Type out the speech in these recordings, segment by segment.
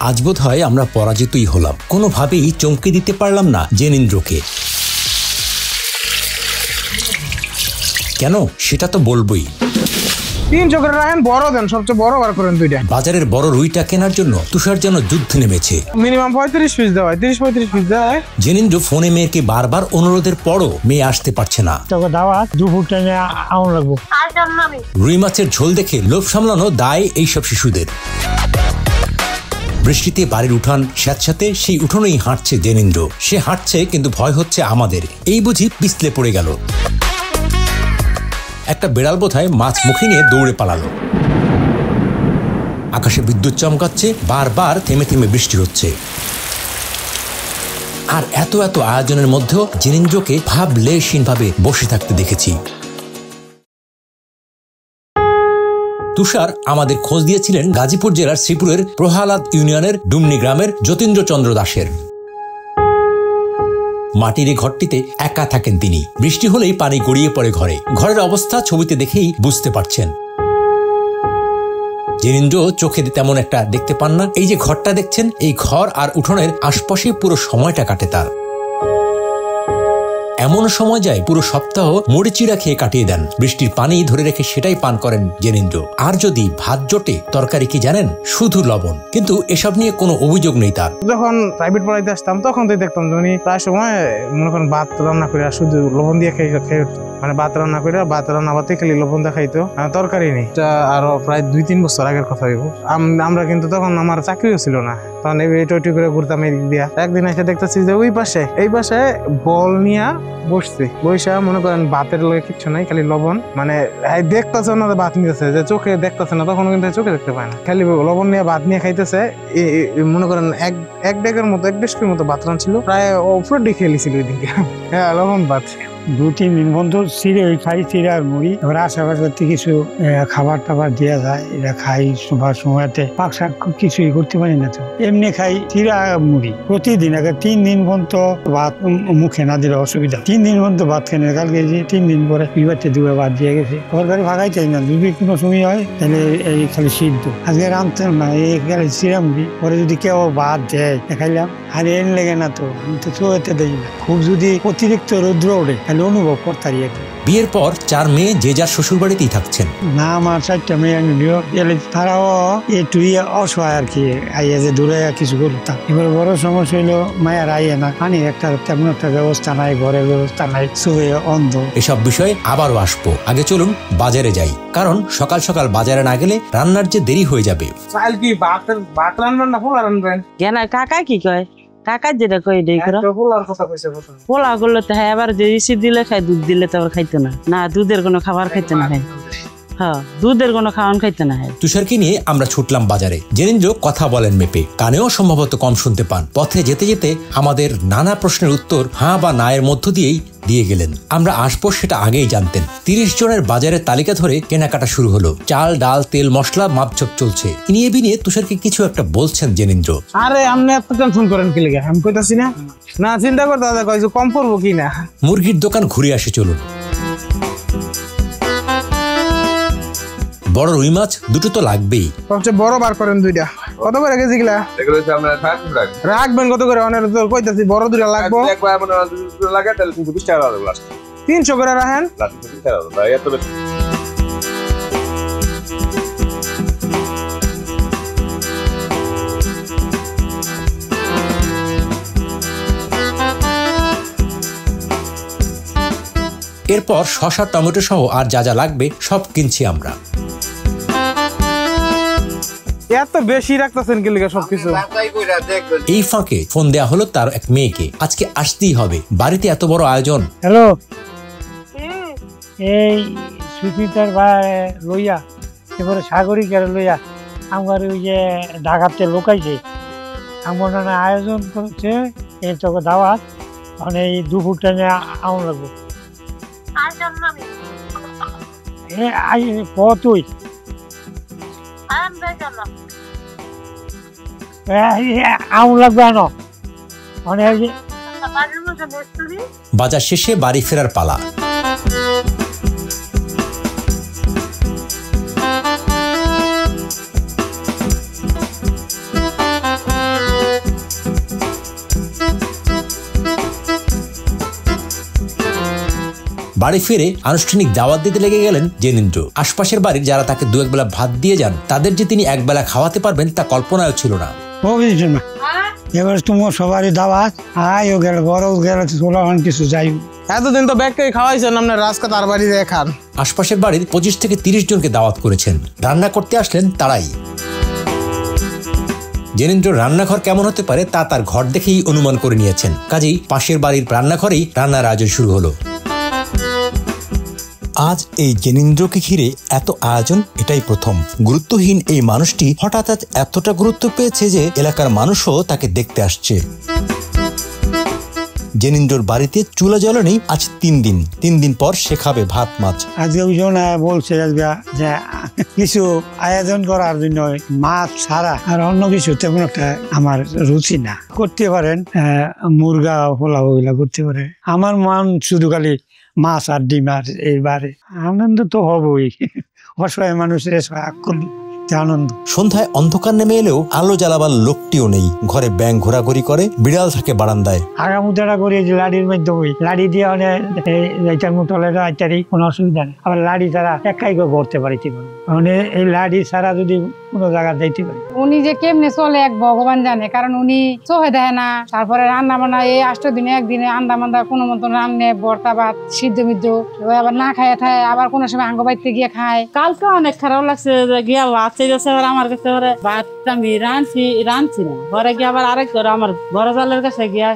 আজ বোধহয় আমরা পরাজিতই হলাম। কোনোভাবেই চমকে দিতে পারলাম না জেনেন্দ্রকে। কেন সেটা তো বলবোই। 300 করে রাখেন, বড় দেন, সবচেয়ে বড় বার করেন 2টা। বাজারের বড় রুইটা কেনার জন্য তুষার যেন যুদ্ধে নেমেছে। মিনিমাম 35 পিস দেওয়া হয়, 30-35 পিস দেওয়া হয়। জেনেন্দ্র ফোনে মেয়েকে বারবার অনুরোধের পরও মেয়ে আসতে পারছে না। রুই মাছের ঝোল দেখে লোভ সামলানো দায় এইসব শিশুদের। বৃষ্টিতে বাড়ির উঠান স্যাঁতস্যাঁতে, সেই উঠোনেই হাঁটছে জেনেন্দ্র। সে হাঁটছে কিন্তু ভয় হচ্ছে আমাদের। এই বুঝি পিছলে পড়ে গেল। একটা বেড়াল বোধহয় মাছ মুখে নিয়ে দৌড়ে পালালো। আকাশে বিদ্যুৎ চমকাচ্ছে, বারবার থেমে থেমে বৃষ্টি হচ্ছে। আর এত এত আয়োজনের মধ্যেও জেনেন্দ্রকে ভাবলেশহীনভাবে বসে থাকতে দেখেছি। তুষার আমাদের খোঁজ দিয়েছিলেন গাজীপুর জেলার শ্রীপুরের প্রহালাদ ইউনিয়নের ডুমনি গ্রামের যতীন্দ্র চন্দ্র দাসের। মাটির এই ঘরটিতে একা থাকেন তিনি। বৃষ্টি হলেই পানি গড়িয়ে পড়ে ঘরে। ঘরের অবস্থা ছবিতে দেখেই বুঝতে পারছেন। জেনেন্দ্র চোখে তেমন একটা দেখতে পান না। এই যে ঘরটা দেখছেন, এই ঘর আর উঠোনের আশপাশে পুরো সময়টা কাটে তার। এমন সময় যায় পুরো সপ্তাহ মুড়ি চিড়া খেয়ে কাটিয়ে দেন। বৃষ্টির পানি ধরে রেখে সেটাই পান করেন জেনেন্দ্র। আর যদি ভাত জোটে, তরকারি কি জানেন, শুধু লবণ। কিন্তু এসব নিয়ে কোনো অভিযোগ নেই তার। যখন প্রাইভেট পড়াইতে আসতাম তখন তো দেখতাম যে উনি প্রায় সময় মনে করেন ভাত রান্না করে শুধু লবণ দিয়ে খেয়ে মানে ভাত রান্না করে ভাত রান্না বাতে খালি লবণ দেখাইতো, তরকারি নেই। এটা আরো প্রায় 2-3 বছর আগের কথা হইব। আমরা কিন্তু তখন আমার চাকরিও ছিল না, তখন এইটু করে ঘুরতাম এই দিক দিয়া। একদিন এসে দেখতেছি যে এই পাশে বল নিয়ে বসছে, বৈশা মনে করেন ভাতের লগে কিচ্ছু নাই, খালি লবণ। মানে দেখতেছে না ভাত নিতেছে, যে চোখে দেখতেছে না, তখন কিন্তু চোখে দেখতে পায় না, খালি লবণ নিয়ে ভাত নিয়ে খাইতেছে। মনে করেন এক ডেকের মতো, 1 ডেস্কের মতো ভাত রান্নছিল, প্রায় পুরো ডেকে এলিছিল ওই দিকে। হ্যাঁ, লবণ ভাত। 2-3 দিন বন্ধু চিড়ে খাই, চিড়ে আর মুড়ি। এবার আশেপাশে কিছু খাবার টাবার দেওয়া যায়, এটা খাই। সবার সময়তে পাক শাক কিছুই করতে পারি না, তো এমনি খাই চিড়া মুড়ি প্রতিদিন। আগে 3 দিন পর্যন্ত ভাত মুখে না দিলে অসুবিধা। 3 দিন পর্যন্ত ভাত খেয়ে কালকে 3 দিন পরে বিবারতে 2 ভাত দিয়ে গেছে। তরকারি ভাগাই চাই না, যদি কোনো সময় হয় তাহলে এই খালি সিদ্ধ। আজকে রাঁধতেন না, এই খালি চিড়া মুড়ি। পরে যদি কেউ ভাত দেয় খাইলাম। আর এন লেগে না, তো আমি তো চোখেতে দেখি না। খুব যদি অতিরিক্ত রৌদ্র ওঠে তাহলে অনুভব করতারি। বিয়ের পর 4 মেয়ে যে যার শ্বশুর বাড়িতেই থাকছেন। না, আমার 4টা মেয়ে আমি তারাও একটু অসহায় আর কি, আইয়া যে দূরে কিছু করতাম। এবার বড় সমস্যা হইলো মায়ের আইয়া না, পানির তেমন একটা ব্যবস্থা নাই, ঘরের ব্যবস্থা নাই, চোখে অন্ধ। এসব বিষয়ে আবারও আসবো। আগে চলুন বাজারে যাই, কারণ সকাল সকাল বাজারে না গেলে রান্নার যে দেরি হয়ে যাবে। ভাত রান্নার না পোলা রান্নবেন? কেন কাকা কি কয়? কাকা যেটা কয় এটাই করো। পোলার কথা কইছে। পোলা করলে তো হ্যাঁ, আবার যে রিসিপ দিলে খাই, দুধ দিলে তো আবার খাইতো না। না, দুধের কোনো খাবার খাইতো না। হ্যাঁ, দুধের কোনো খাওয়ান খাইতে না। তুষারকে নিয়ে আমরা ছুটলাম বাজারে। জেনেন্দ্র কথা বলেন মেপে, কানেও সম্ভবত কম শুনতে পান। পথে যেতে যেতে আমাদের নানা প্রশ্নের উত্তর হ্যাঁ বা না এর মধ্য দিয়েই দিয়ে গেলেন। আমরা আসবো সেটা আগেই জানতেন। 30 জনের বাজারের তালিকা ধরে কেনাকাটা শুরু হলো। চাল, ডাল, তেল, মশলা মাপঝোপ চলছে। নিয়ে বিনিয়ে তুষারকে কিছু একটা বলছেন জেনেন্দ্র। আরে আপনি এত টেনশন করেন কি লেগে? আমি কইতাছি না, না চিন্তা করতে দাদা, কইছো কম পড়বো কি না। মুরগির দোকান ঘুরে আসে চলুন। বড় রুই মাছ দুটো তো লাগবেই। সবচেয়ে বড় বার করেন 2টা। কত করে কেজি গুলা? রাখবেন কত করে? অনেক তো কইতাছি বড় 2টা লাগবো। 300 করে রাখেন। এরপর শসা, টমেটো সহ আর যা যা লাগবে সব কিনছি আমরা। এত বেশি রাখতেছেন কি লিগা সবকিছু? এই ফাঁকে ফোন দেয়া হলো তার এক মেয়েকে। আজকে আসতেই হবে, বাড়িতে এত বড় আয়োজন। হ্যালো, এই সুস্মিতার ভাই লইয়া, এবারে সাগরিকার লইয়া আমার ওই যে ঢাকাতে লোকাইছে, আমার নানা আয়োজন করেছে। এই তোকে দাওয়াত, মানে এই দুপুর টাইমে আমন লাগবো। তুই আমন লাগবে আনো। বাজার শেষে বাড়ি ফেরার পালা। বাড়ি ফিরে আনুষ্ঠানিক দাওয়াত দিতে লেগে গেলেন জেনেন্দ্র। আশপাশের বাড়ির যারা তাকে দু একবেলা ভাত দিয়ে যান, তাদের যে তিনি একবেলা খাওয়াতে পারবেন তা কল্পনাও ছিল না। এবার তোমার সবারই দাওয়াত, আয়ও গেল, বড় গেল, কিছু যাই। এতদিন তো ব্যাগকে খাওয়াইছেন আপনার রাজকা তার বাড়ি খান। আশপাশের বাড়ির 25 থেকে 30 জনকে দাওয়াত করেছেন। রান্না করতে আসলেন তারাই। জেনেন্দ্র রান্নাঘর কেমন হতে পারে তা তার ঘর দেখেই অনুমান করে নিয়েছেন। কাজেই পাশের বাড়ির রান্নাঘরেই রান্নার আয়োজন শুরু হলো। আজ এই জেনেন্দ্রকে ঘিরে এত আয়োজন এটাই প্রথম। গুরুত্বহীন এই মানুষটি হঠাৎ আজ এতটা গুরুত্ব পেয়েছে যে এলাকার মানুষও তাকে দেখতে আসছে। জেনেন্দ্রর বাড়িতে চুলা জ্বলেনি আজ 3 দিন। 3 দিন পর সে খাবে ভাত মাছ। আজকে ওজন বলছে যে কিছু আয়োজন করার জন্য মাছ ছাড়া আর অন্য কিছু তেমন একটা আমার রুচি না। করতে পারেন মুরগা পোলাও ওইগুলা করতে পারে। আমার মান শুধু খালি মাছ আর ডিম। আর এইবারে আনন্দ তো হবই, অসহায় মানুষের আনন্দ। সন্ধ্যায় অন্ধকার নেমে এলেও আলো জ্বালাবার লোকটিও নেই। ঘরে ব্যাঙ ঘোরাঘুরি করে, বিড়াল থাকে বারান্দায়। আগামুদারা করে লাড়ির মাধ্যমে লাড়ি দিয়ে এইটার মোটলের আইটারই কোনো অসুবিধা নেই। আবার লাড়ি ছাড়া একাই করতে পারিতে পারে, মানে এই লাড়ি ছাড়া যদি কোনো জায়গা যাইতে পারে। উনি যে কেমনে চলে এক ভগবান জানে, কারণ উনি চোখে দেখে না। তারপরে রান্না বান্না এই 8 দিনে একদিনে আন্দা মান্দা কোনো মতন রান্নে, ভর্তা ভাত সিদ্ধ মিদ্ধ আবার না খায় খায়, আবার কোনো সময় আঙ্গ বাইতে গিয়ে খায়। কালকে অনেক খারাপ লাগছে, গিয়া আমার কাছে ভাত আমি রাঁধছি না, ঘরে গিয়ে আবার আরেক করে আমার বড় জালের কাছে গিয়া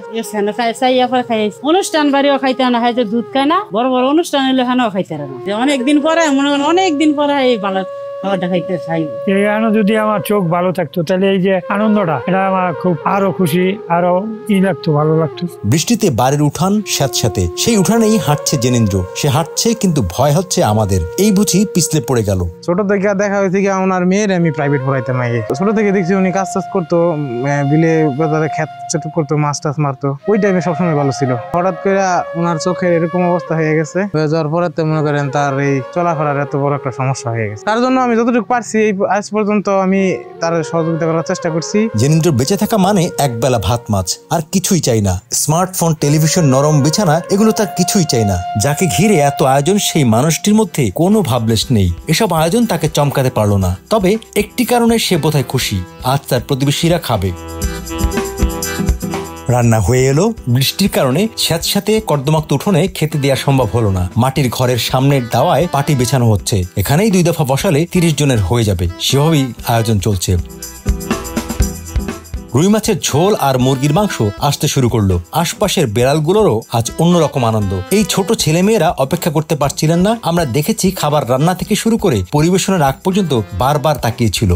চাইয়া পরে খাইছি। অনুষ্ঠান বাড়িও খাইতে না, হয় যে দুধ খায় না, বড় বড় অনুষ্ঠান হলে এখানেও খাইতে না। অনেকদিন পরে মনে করেন অনেকদিন পরে এই ভালো যদি আমার চোখ ভালো থাকতো তাহলে এই যে আনন্দটা, এটা আমার খুব আরো খুশি, আরো লাগতো, ভালো লাগতো। বৃষ্টিতে বাড়ির উঠান স্যাঁতস্যাঁতে, সেই উঠানেই হাঁটছে জেনেন্দ্র। সে হাঁটছে কিন্তু ভয় হচ্ছে আমাদের, এই বুঝি পিছলে পড়ে গেল। ছোট থেকে দেখা হয়েছে কি ওনার মেয়ের আমি প্রাইভেট পড়াইতাম আগে। ছোট থেকে দেখছি উনি কাজ টাজ করতো, বিলে বাজারে খেত চেতুপ করতো, মাছ টাছ মারতো। ওই টাইমে সবসময় ভালো ছিল। হঠাৎ করে ওনার চোখের এরকম অবস্থা হয়ে গেছে, হয়ে যাওয়ার পরে মনে করেন তার এই চলাফেরার এত বড় একটা সমস্যা হয়ে গেছে। তার জন্য আমি যতটুকু পারছি আজ পর্যন্ত আমি তার সহযোগিতা করার চেষ্টা করছি। জেনেন্দ্র বেঁচে থাকা মানে একবেলা ভাত মাছ, আর কিছুই চাই না। স্মার্টফোন, টেলিভিশন, নরম বিছানা, এগুলো তার কিছুই চাই না। যাকে ঘিরে এত আয়োজন, সেই মানুষটির মধ্যে কোনো ভাবলেশ নেই। এসব আয়োজন তাকে চমকাতে পারলো না। তবে একটি কারণে সে বোধহয় খুশি, আজ তার প্রতিবেশীরা খাবে। রান্না হয়ে এলো। বৃষ্টির কারণে স্যাঁতস্যাঁতে কর্দমাক্ত উঠোনে খেতে দেওয়া সম্ভব হলো না। মাটির ঘরের সামনের দাওয়ায় পাটি বেছানো হচ্ছে। এখানেই 2 দফা বসালে 30 জনের হয়ে যাবে, সেভাবেই আয়োজন চলছে। রুই মাছের ঝোল আর মুরগির মাংস আসতে শুরু করলো। আশপাশের বেড়ালগুলোরও আজ অন্যরকম আনন্দ। এই ছোট ছেলেমেয়েরা অপেক্ষা করতে পারছিলেন না। আমরা দেখেছি খাবার রান্না থেকে শুরু করে পরিবেশনের আগ পর্যন্ত বারবার তাকিয়েছিল।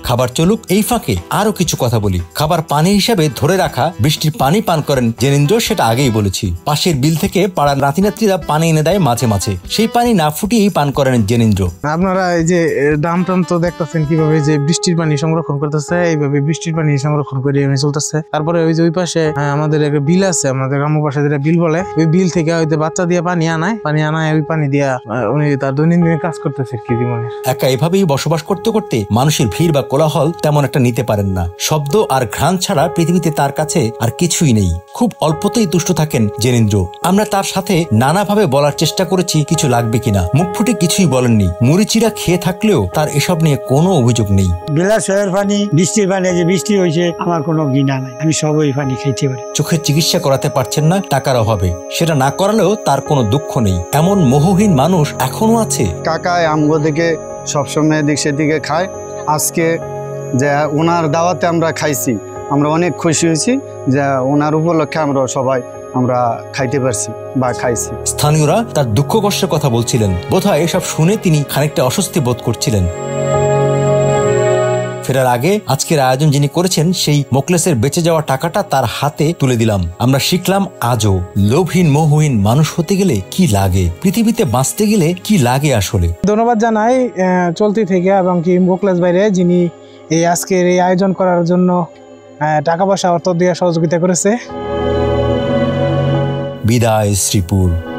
খাবার চলুক, এই ফাঁকে আরো কিছু কথা বলি। খাবার পানি হিসাবে ধরে রাখা বৃষ্টির পানি পান করেন জেনেন্দ্র, সেটা আগেই বলেছি। পাশের বিল থেকে পাড়ার নাতিনাত্রীরা পানি এনে দেয় মাঝে মাঝে, সেই পানি না ফুটিয়েই পান করেন জেনেন্দ্র। আপনারা এই যে ডাম টাম তো দেখতেছেন কিভাবে যে বৃষ্টির পানি সংরক্ষণ করতেছে, এইভাবে বৃষ্টির পানি সংরক্ষণ করে চলতেছে। তারপরে ওই যে ওই পাশে আমাদের একটা বিল আছে, আমাদের গ্রাম্য পাশে যেটা বিল বলে, ওই বিল থেকে হয়তো বাচ্চা দিয়ে পানি আনায়, ওই পানি দিয়া উনি তার দৈনন্দিন কাজ করতেছে কি জীবনের। একা এভাবেই বসবাস করতে করতে মানুষের ভিড় বা কোলাহল তেমন একটা নিতে পারেন না। শব্দ আর ঘ্রাণ ছাড়া পৃথিবীতে তার কাছে আর কিছুই নেই। খুব অল্পতেই তুষ্ট থাকেন জেনেন্দ্র। আমরা তার সাথে নানাভাবে বলার চেষ্টা করেছি কিছু লাগবে কিনা, মুখ ফুটে কিছুই বলেননি। মুড়িচিড়া খেয়ে থাকলেও তার এসব নিয়ে কোনো অভিযোগ নেই। বিলাসের পানি, বৃষ্টির পানি, যে বৃষ্টি হয়েছে আমার কোনো ঘৃণা নাই, আমি সবই পানি খাইতে পারি। চোখের চিকিৎসা করাতে পারছেন না টাকার অভাবে, সেটা না করালেও তার কোনো দুঃখ নেই। এমন মোহহীন মানুষ এখনো আছে। কাকায় আমগো থেকে সবসময় এদিক সেদিকে খায়। আজকে যে ওনার দাওয়াতে আমরা খাইছি, আমরা অনেক খুশি হয়েছি যে ওনার উপলক্ষে আমরা সবাই খাইতে পারছি বা খাইছি। স্থানীয়রা তার দুঃখ কষ্টের কথা বলছিলেন। বোধহয় এসব শুনে তিনি খানিকটা অস্বস্তি বোধ করছিলেন। ফেরার আগে আজকের আয়োজন যিনি করেছেন, সেই মোকলেসের বেঁচে যাওয়া টাকাটা তার হাতে তুলে দিলাম। আমরা শিখলাম আজও লোভহীন মোহহীন মানুষ হতে গেলে কি লাগে, পৃথিবীতে বাঁচতে গেলে কি লাগে আসলে। ধন্যবাদ জানাই চলতি থেকে এবং কি মোকলেস বাইরে, যিনি এই আজকের এই আয়োজন করার জন্য টাকা পয়সা অর্থ দিয়ে সহযোগিতা করেছে। বিদায় শ্রীপুর।